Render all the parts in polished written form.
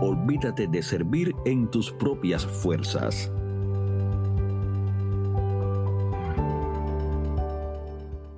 Olvídate de servir en tus propias fuerzas.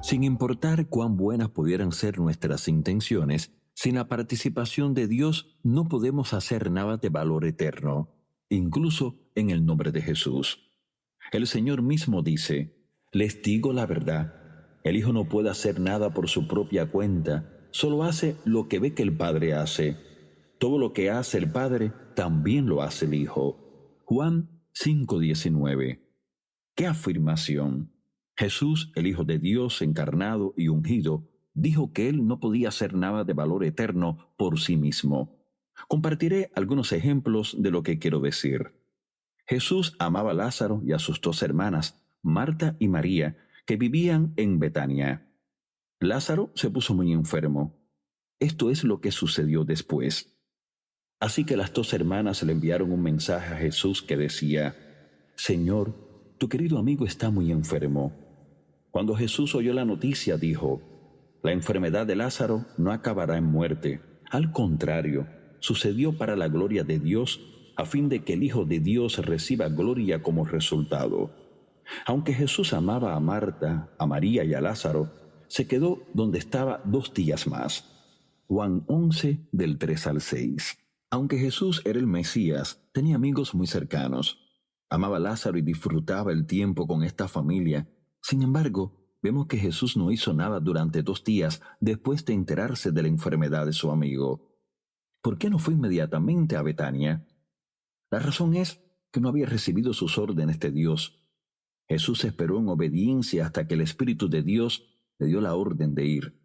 Sin importar cuán buenas pudieran ser nuestras intenciones, sin la participación de Dios no podemos hacer nada de valor eterno, incluso en el nombre de Jesús. El Señor mismo dice: les digo la verdad, el Hijo no puede hacer nada por su propia cuenta, solo hace lo que ve que el Padre hace. Todo lo que hace el Padre, también lo hace el Hijo. Juan 5:19. ¡Qué afirmación! Jesús, el Hijo de Dios encarnado y ungido, dijo que Él no podía hacer nada de valor eterno por sí mismo. Compartiré algunos ejemplos de lo que quiero decir. Jesús amaba a Lázaro y a sus dos hermanas, Marta y María, que vivían en Betania. Lázaro se puso muy enfermo. Esto es lo que sucedió después. Así que las dos hermanas le enviaron un mensaje a Jesús que decía: Señor, tu querido amigo está muy enfermo. Cuando Jesús oyó la noticia, dijo: la enfermedad de Lázaro no acabará en muerte. Al contrario, sucedió para la gloria de Dios, a fin de que el Hijo de Dios reciba gloria como resultado. Aunque Jesús amaba a Marta, a María y a Lázaro, se quedó donde estaba 2 días más. Juan 11, del 3 al 6. Aunque Jesús era el Mesías, tenía amigos muy cercanos. Amaba a Lázaro y disfrutaba el tiempo con esta familia. Sin embargo, vemos que Jesús no hizo nada durante 2 días después de enterarse de la enfermedad de su amigo. ¿Por qué no fue inmediatamente a Betania? La razón es que no había recibido sus órdenes de Dios. Jesús esperó en obediencia hasta que el Espíritu de Dios le dio la orden de ir.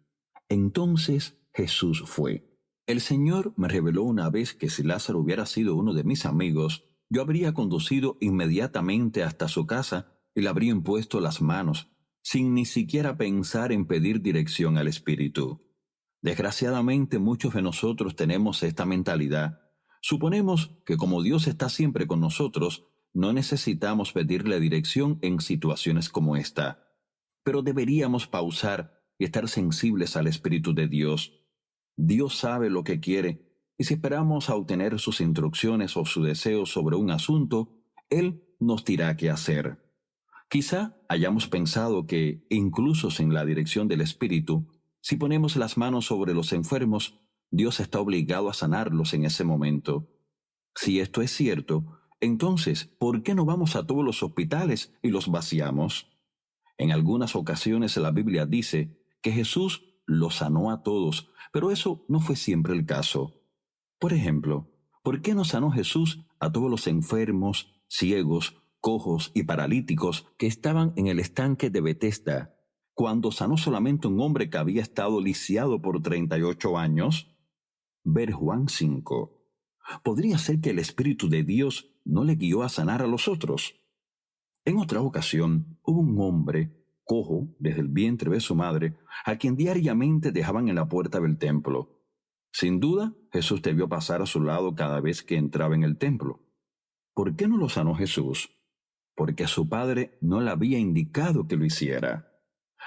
Entonces Jesús fue. El Señor me reveló una vez que si Lázaro hubiera sido uno de mis amigos, yo habría conducido inmediatamente hasta su casa y le habría impuesto las manos, sin ni siquiera pensar en pedir dirección al Espíritu. Desgraciadamente, muchos de nosotros tenemos esta mentalidad. Suponemos que como Dios está siempre con nosotros, no necesitamos pedirle dirección en situaciones como esta. Pero deberíamos pausar y estar sensibles al Espíritu de Dios. Dios sabe lo que quiere, y si esperamos a obtener sus instrucciones o su deseo sobre un asunto, Él nos dirá qué hacer. Quizá hayamos pensado que, incluso sin la dirección del Espíritu, si ponemos las manos sobre los enfermos, Dios está obligado a sanarlos en ese momento. Si esto es cierto, entonces, ¿por qué no vamos a todos los hospitales y los vaciamos? En algunas ocasiones la Biblia dice que Jesús los sanó a todos, pero eso no fue siempre el caso. Por ejemplo, ¿por qué no sanó Jesús a todos los enfermos, ciegos, cojos y paralíticos que estaban en el estanque de Betesda, cuando sanó solamente un hombre que había estado lisiado por 38 años? Ver Juan 5. ¿Podría ser que el Espíritu de Dios no le guió a sanar a los otros? En otra ocasión, hubo un hombre, cojo desde el vientre de su madre, a quien diariamente dejaban en la puerta del templo. Sin duda, Jesús debió pasar a su lado cada vez que entraba en el templo. ¿Por qué no lo sanó Jesús? Porque su padre no le había indicado que lo hiciera.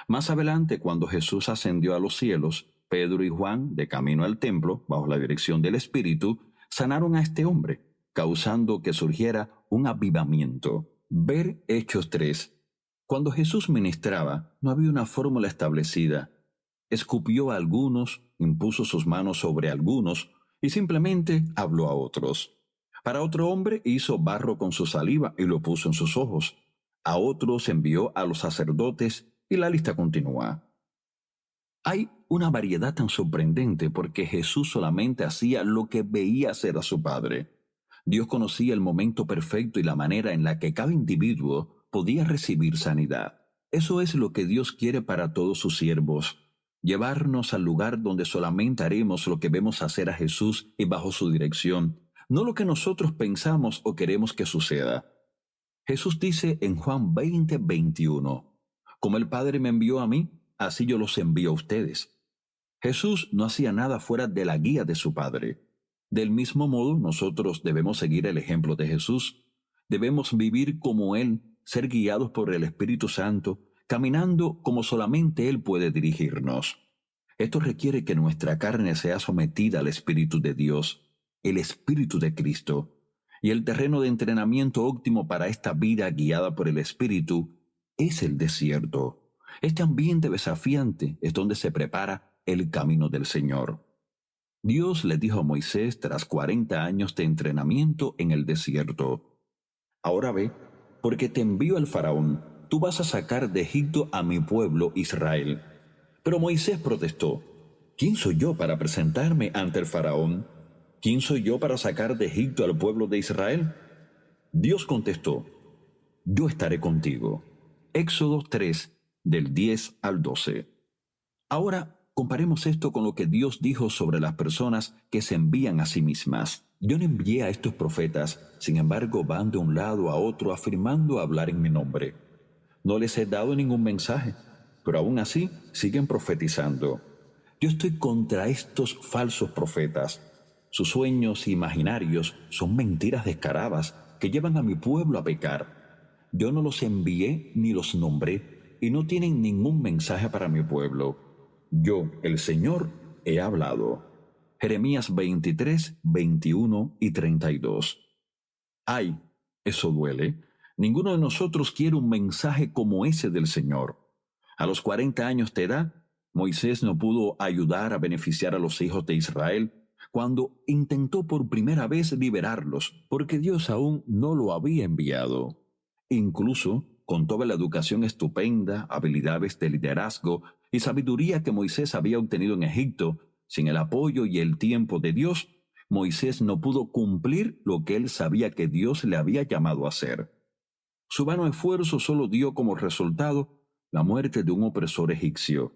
Más adelante, cuando Jesús ascendió a los cielos, Pedro y Juan, de camino al templo, bajo la dirección del Espíritu, sanaron a este hombre, causando que surgiera un avivamiento. Ver Hechos 3. Cuando Jesús ministraba, no había una fórmula establecida. Escupió a algunos, impuso sus manos sobre algunos y simplemente habló a otros. Para otro hombre hizo barro con su saliva y lo puso en sus ojos. A otros envió a los sacerdotes y la lista continúa. Hay una variedad tan sorprendente porque Jesús solamente hacía lo que veía hacer a su Padre. Dios conocía el momento perfecto y la manera en la que cada individuo podía recibir sanidad. Eso es lo que Dios quiere para todos sus siervos. Llevarnos al lugar donde solamente haremos lo que vemos hacer a Jesús y bajo su dirección, no lo que nosotros pensamos o queremos que suceda. Jesús dice en Juan 20:21, como el Padre me envió a mí, así yo los envío a ustedes. Jesús no hacía nada fuera de la guía de su Padre. Del mismo modo, nosotros debemos seguir el ejemplo de Jesús. Debemos vivir como Él, ser guiados por el Espíritu Santo, caminando como solamente Él puede dirigirnos. Esto requiere que nuestra carne sea sometida al Espíritu de Dios. el Espíritu de Cristo. Y el terreno de entrenamiento óptimo para esta vida guiada por el Espíritu es el desierto. Este ambiente desafiante es donde se prepara el camino del Señor. Dios le dijo a Moisés tras 40 años de entrenamiento en el desierto: Ahora ve, porque te envío al faraón, tú vas a sacar de Egipto a mi pueblo Israel. Pero Moisés protestó: ¿Quién soy yo para presentarme ante el faraón? ¿Quién soy yo para sacar de Egipto al pueblo de Israel? Dios contestó: Yo estaré contigo. Éxodo 3, del 10 al 12. Ahora, comparemos esto con lo que Dios dijo sobre las personas que se envían a sí mismas. Yo no envié a estos profetas, sin embargo van de un lado a otro afirmando hablar en mi nombre. No les he dado ningún mensaje, pero aún así siguen profetizando. Yo estoy contra estos falsos profetas. Sus sueños imaginarios son mentiras descaradas que llevan a mi pueblo a pecar. Yo no los envié ni los nombré y no tienen ningún mensaje para mi pueblo. Yo, el Señor, he hablado. Jeremías 23, 21 y 32. ¡Ay! Eso duele. Ninguno de nosotros quiere un mensaje como ese del Señor. A los 40 años de edad, Moisés no pudo ayudar a beneficiar a los hijos de Israel cuando intentó por primera vez liberarlos, porque Dios aún no lo había enviado. Incluso, con toda la educación estupenda, habilidades de liderazgo y sabiduría que Moisés había obtenido en Egipto, sin el apoyo y el tiempo de Dios, Moisés no pudo cumplir lo que él sabía que Dios le había llamado a hacer. Su vano esfuerzo solo dio como resultado la muerte de un opresor egipcio.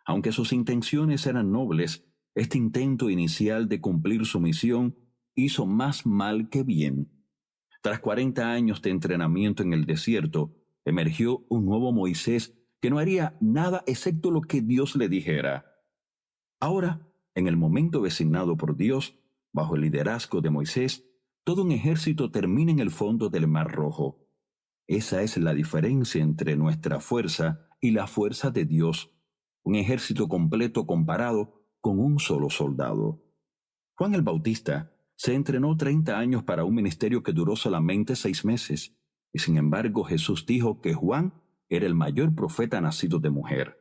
Aunque sus intenciones eran nobles, este intento inicial de cumplir su misión hizo más mal que bien. Tras 40 años de entrenamiento en el desierto, emergió un nuevo Moisés que no haría nada excepto lo que Dios le dijera. Ahora, en el momento designado por Dios, bajo el liderazgo de Moisés, todo un ejército termina en el fondo del Mar Rojo. Esa es la diferencia entre nuestra fuerza y la fuerza de Dios, un ejército completo comparado con un solo soldado. Juan el Bautista se entrenó 30 años para un ministerio que duró solamente 6 meses, y sin embargo Jesús dijo que Juan era el mayor profeta nacido de mujer.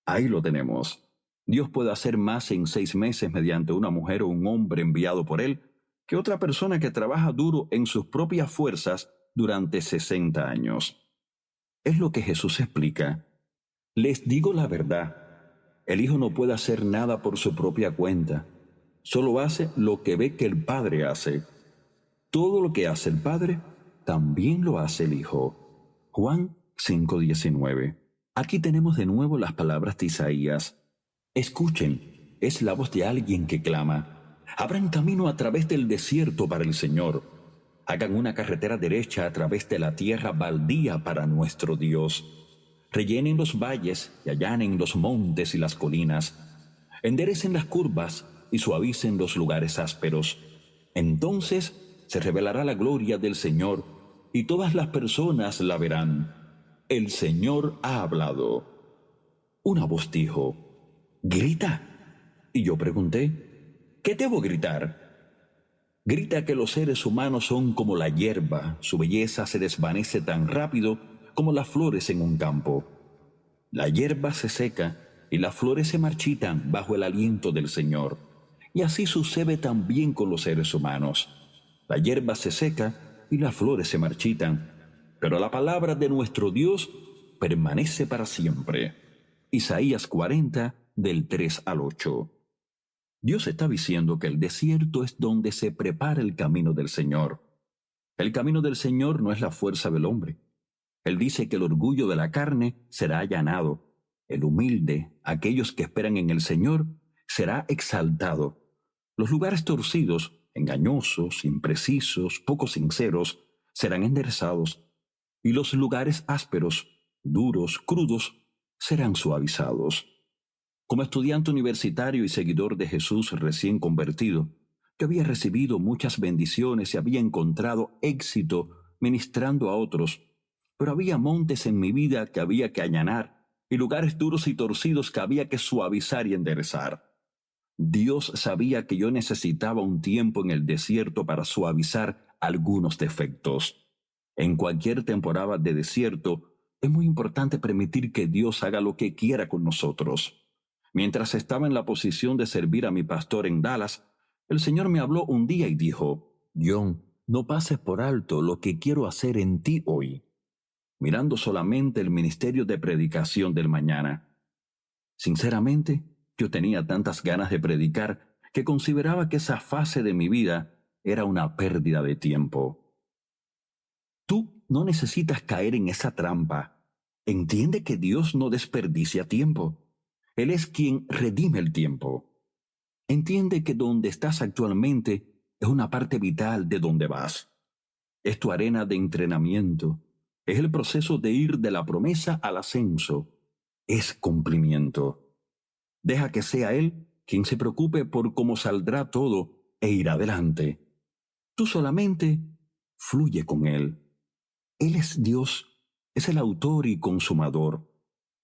Ahí lo tenemos. Dios puede hacer más en 6 meses mediante una mujer o un hombre enviado por él que otra persona que trabaja duro en sus propias fuerzas durante 60 años. Es lo que Jesús explica. Les digo la verdad, el Hijo no puede hacer nada por su propia cuenta. Solo hace lo que ve que el Padre hace. Todo lo que hace el Padre, también lo hace el Hijo. Juan 5:19. Aquí tenemos de nuevo las palabras de Isaías. Escuchen, es la voz de alguien que clama. Abran camino a través del desierto para el Señor. Hagan una carretera derecha a través de la tierra baldía para nuestro Dios. Rellenen los valles y allanen los montes y las colinas. Enderecen las curvas y suavicen los lugares ásperos. Entonces se revelará la gloria del Señor y todas las personas la verán. El Señor ha hablado. Una voz dijo: «Grita». Y yo pregunté: «¿Qué debo gritar?». Grita que los seres humanos son como la hierba, su belleza se desvanece tan rápido como las flores en un campo. La hierba se seca y las flores se marchitan bajo el aliento del Señor. Y así sucede también con los seres humanos. La hierba se seca y las flores se marchitan, pero la palabra de nuestro Dios permanece para siempre. Isaías 40, del 3 al 8. Dios está diciendo que el desierto es donde se prepara el camino del Señor. El camino del Señor no es la fuerza del hombre. Él dice que el orgullo de la carne será allanado. El humilde, aquellos que esperan en el Señor, será exaltado. Los lugares torcidos, engañosos, imprecisos, poco sinceros, serán enderezados. Y los lugares ásperos, duros, crudos, serán suavizados. Como estudiante universitario y seguidor de Jesús recién convertido, yo había recibido muchas bendiciones y había encontrado éxito ministrando a otros, pero había montes en mi vida que había que allanar y lugares duros y torcidos que había que suavizar y enderezar. Dios sabía que yo necesitaba un tiempo en el desierto para suavizar algunos defectos. En cualquier temporada de desierto, es muy importante permitir que Dios haga lo que quiera con nosotros. Mientras estaba en la posición de servir a mi pastor en Dallas, el Señor me habló un día y dijo: John, no pases por alto lo que quiero hacer en ti hoy, mirando solamente el ministerio de predicación del mañana. Sinceramente, yo tenía tantas ganas de predicar que consideraba que esa fase de mi vida era una pérdida de tiempo. Tú no necesitas caer en esa trampa. Entiende que Dios no desperdicia tiempo. Él es quien redime el tiempo. Entiende que donde estás actualmente es una parte vital de donde vas. Es tu arena de entrenamiento. Es el proceso de ir de la promesa al ascenso. Es cumplimiento. Deja que sea Él quien se preocupe por cómo saldrá todo e irá adelante. Tú solamente fluye con Él. Él es Dios, es el autor y consumador.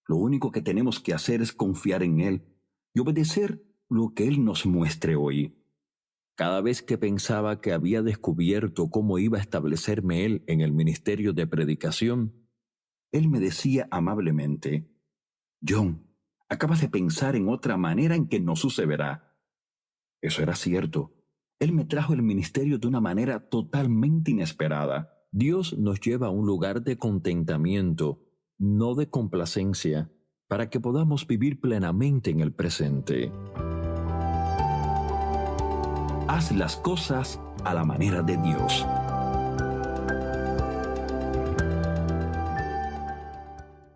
Lo único que tenemos que hacer es confiar en Él y obedecer lo que Él nos muestre hoy. Cada vez que pensaba que había descubierto cómo iba a establecerme Él en el ministerio de predicación, Él me decía amablemente: John, acabas de pensar en otra manera en que no sucederá. Eso era cierto. Él me trajo el ministerio de una manera totalmente inesperada. Dios nos lleva a un lugar de contentamiento, no de complacencia, para que podamos vivir plenamente en el presente. Haz las cosas a la manera de Dios.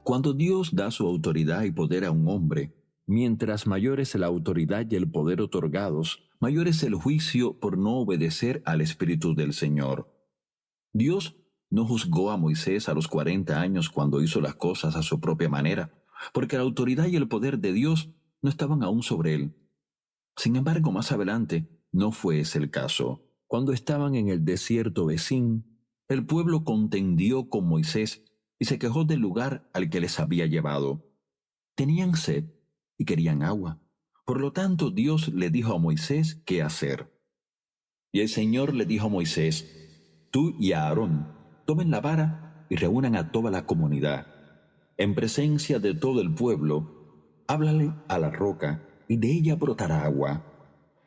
Cuando Dios da su autoridad y poder a un hombre, mientras mayor es la autoridad y el poder otorgados, mayor es el juicio por no obedecer al Espíritu del Señor. Dios no juzgó a Moisés a los 40 años cuando hizo las cosas a su propia manera, porque la autoridad y el poder de Dios no estaban aún sobre él. Sin embargo, más adelante, no fue ese el caso. Cuando estaban en el desierto de Sin, el pueblo contendió con Moisés y se quejó del lugar al que les había llevado. Tenían sed y querían agua. Por lo tanto, Dios le dijo a Moisés qué hacer. Y el Señor le dijo a Moisés: Tú y a Aarón tomen la vara y reúnan a toda la comunidad. En presencia de todo el pueblo, háblale a la roca y de ella brotará agua.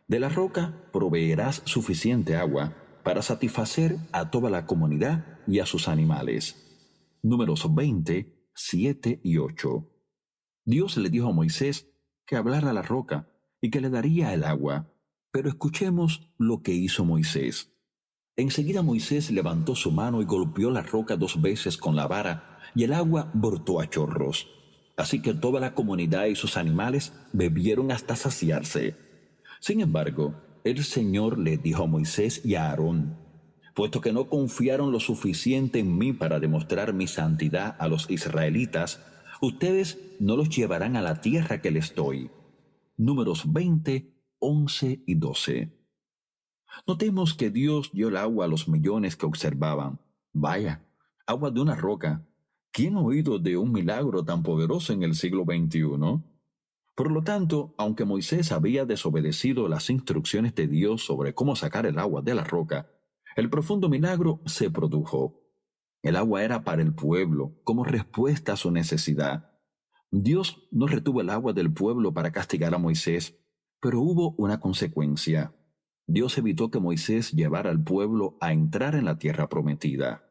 De la roca proveerás suficiente agua para satisfacer a toda la comunidad y a sus animales. Números 20, 7 y 8. Dios le dijo a Moisés que hablara a la roca y que le daría el agua. Pero escuchemos lo que hizo Moisés. Enseguida Moisés levantó su mano y golpeó la roca 2 veces con la vara, y el agua brotó a chorros. Así que toda la comunidad y sus animales bebieron hasta saciarse. Sin embargo, el Señor le dijo a Moisés y a Aarón: puesto que no confiaron lo suficiente en mí para demostrar mi santidad a los israelitas, ustedes no los llevarán a la tierra que les doy. Números 20, 11 y 12. Notemos que Dios dio el agua a los millones que observaban. Vaya, agua de una roca. ¿Quién ha oído de un milagro tan poderoso en el siglo XXI? Por lo tanto, aunque Moisés había desobedecido las instrucciones de Dios sobre cómo sacar el agua de la roca, el profundo milagro se produjo. El agua era para el pueblo, como respuesta a su necesidad. Dios no retuvo el agua del pueblo para castigar a Moisés, pero hubo una consecuencia. Dios evitó que Moisés llevara al pueblo a entrar en la tierra prometida.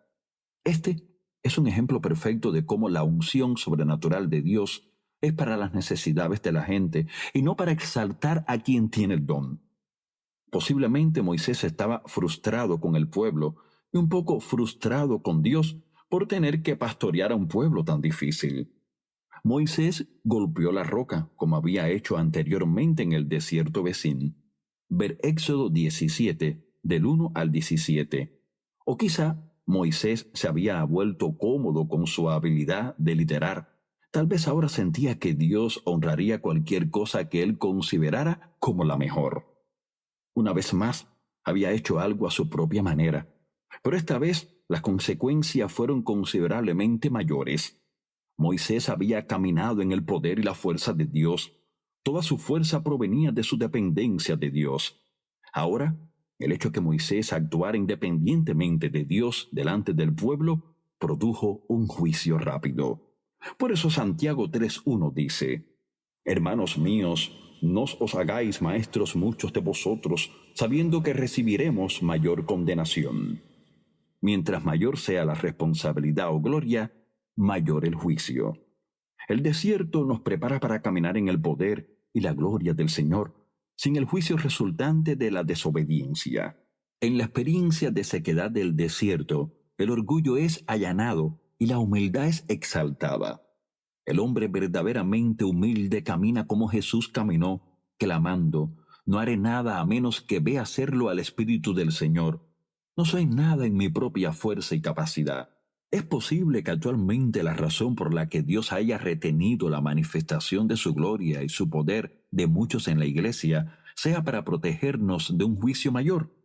Este es un ejemplo perfecto de cómo la unción sobrenatural de Dios es para las necesidades de la gente y no para exaltar a quien tiene el don. Posiblemente Moisés estaba frustrado con el pueblo y un poco frustrado con Dios por tener que pastorear a un pueblo tan difícil. Moisés golpeó la roca, como había hecho anteriormente en el desierto de Sin. Ver Éxodo 17, del 1 al 17. O quizá Moisés se había vuelto cómodo con su habilidad de liderar. Tal vez ahora sentía que Dios honraría cualquier cosa que él considerara como la mejor. Una vez más, había hecho algo a su propia manera, pero esta vez las consecuencias fueron considerablemente mayores. Moisés había caminado en el poder y la fuerza de Dios. Toda su fuerza provenía de su dependencia de Dios. Ahora, el hecho que Moisés actuara independientemente de Dios delante del pueblo produjo un juicio rápido. Por eso Santiago 3:1 dice: Hermanos míos, no os hagáis maestros muchos de vosotros, sabiendo que recibiremos mayor condenación. Mientras mayor sea la responsabilidad o gloria, mayor el juicio. El desierto nos prepara para caminar en el poder y la gloria del Señor, sin el juicio resultante de la desobediencia. En la experiencia de sequedad del desierto, el orgullo es allanado y la humildad es exaltada. El hombre verdaderamente humilde camina como Jesús caminó, clamando: no haré nada a menos que vea hacerlo al Espíritu del Señor. No soy nada en mi propia fuerza y capacidad. Es posible que actualmente la razón por la que Dios haya retenido la manifestación de su gloria y su poder de muchos en la iglesia sea para protegernos de un juicio mayor.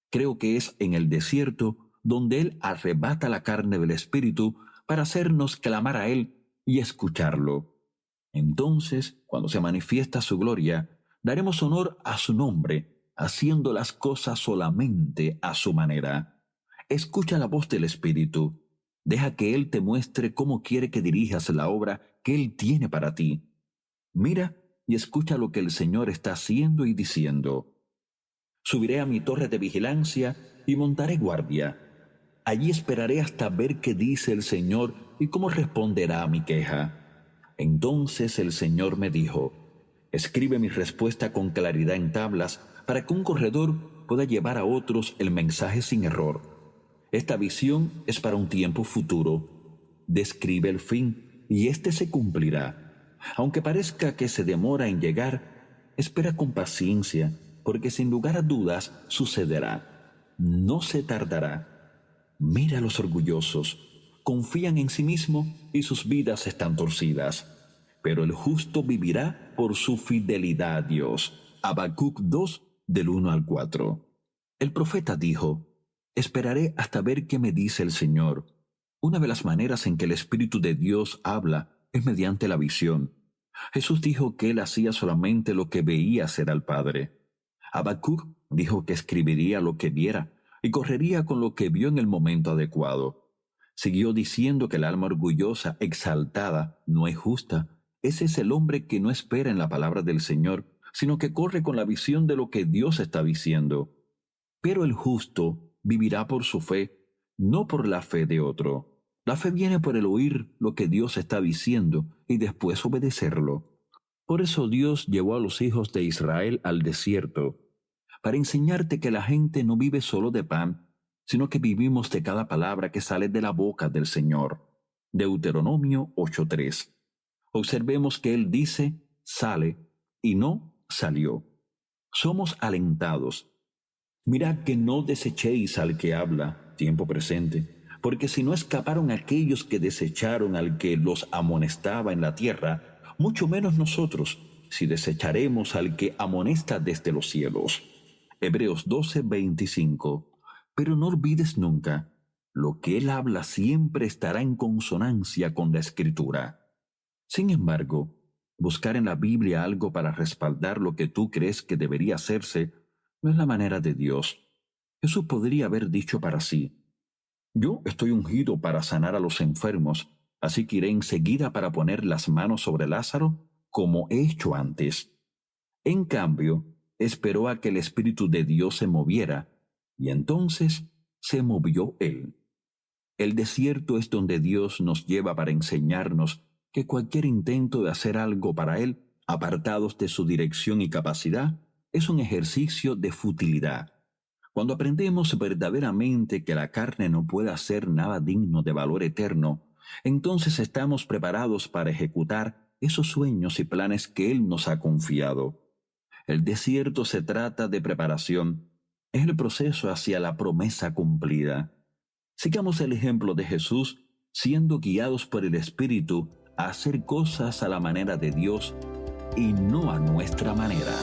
Creo que es en el desierto donde Él arrebata la carne del Espíritu para hacernos clamar a Él y escucharlo. Entonces, cuando se manifiesta su gloria, daremos honor a su nombre, haciendo las cosas solamente a su manera. Escucha la voz del Espíritu. Deja que Él te muestre cómo quiere que dirijas la obra que Él tiene para ti. Mira y escucha lo que el Señor está haciendo y diciendo. Subiré a mi torre de vigilancia y montaré guardia. Allí esperaré hasta ver qué dice el Señor y cómo responderá a mi queja. Entonces el Señor me dijo: escribe mi respuesta con claridad en tablas para que un corredor pueda llevar a otros el mensaje sin error. Esta visión es para un tiempo futuro. Describe el fin y éste se cumplirá. Aunque parezca que se demora en llegar, espera con paciencia, porque sin lugar a dudas sucederá. No se tardará. Mira a los orgullosos. Confían en sí mismos y sus vidas están torcidas. Pero el justo vivirá por su fidelidad a Dios. Habacuc 2, del 1 al 4. El profeta dijo: esperaré hasta ver qué me dice el Señor. Una de las maneras en que el Espíritu de Dios habla es mediante la visión. Jesús dijo que Él hacía solamente lo que veía hacer al Padre. Habacuc dijo que escribiría lo que viera y correría con lo que vio en el momento adecuado. Siguió diciendo que el alma orgullosa, exaltada, no es justa. Ese es el hombre que no espera en la palabra del Señor, sino que corre con la visión de lo que Dios está diciendo. Pero el justo vivirá por su fe, no por la fe de otro. La fe viene por el oír lo que Dios está diciendo y después obedecerlo. Por eso Dios llevó a los hijos de Israel al desierto, para enseñarte que la gente no vive solo de pan, sino que vivimos de cada palabra que sale de la boca del Señor. Deuteronomio 8:3. Observemos que Él dice: sale, y no salió. Somos alentados. Mirad que no desechéis al que habla, tiempo presente, porque si no escaparon aquellos que desecharon al que los amonestaba en la tierra, mucho menos nosotros, si desecharemos al que amonesta desde los cielos. Hebreos 12:25. Pero no olvides nunca, lo que Él habla siempre estará en consonancia con la Escritura. Sin embargo, buscar en la Biblia algo para respaldar lo que tú crees que debería hacerse no es la manera de Dios. Jesús podría haber dicho para sí: yo estoy ungido para sanar a los enfermos, así que iré enseguida para poner las manos sobre Lázaro, como he hecho antes. En cambio, esperó a que el Espíritu de Dios se moviera, y entonces se movió Él. El desierto es donde Dios nos lleva para enseñarnos que cualquier intento de hacer algo para Él, apartados de su dirección y capacidad, es un ejercicio de futilidad. Cuando aprendemos verdaderamente que la carne no puede hacer nada digno de valor eterno, entonces estamos preparados para ejecutar esos sueños y planes que Él nos ha confiado. El desierto se trata de preparación. Es el proceso hacia la promesa cumplida. Sigamos el ejemplo de Jesús, siendo guiados por el Espíritu a hacer cosas a la manera de Dios y no a nuestra manera.